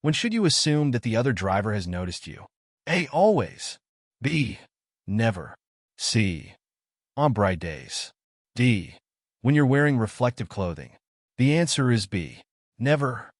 When should you assume that the other driver has noticed you? A. Always. B. Never. C. On bright days. D. When you're wearing reflective clothing. The answer is B. Never.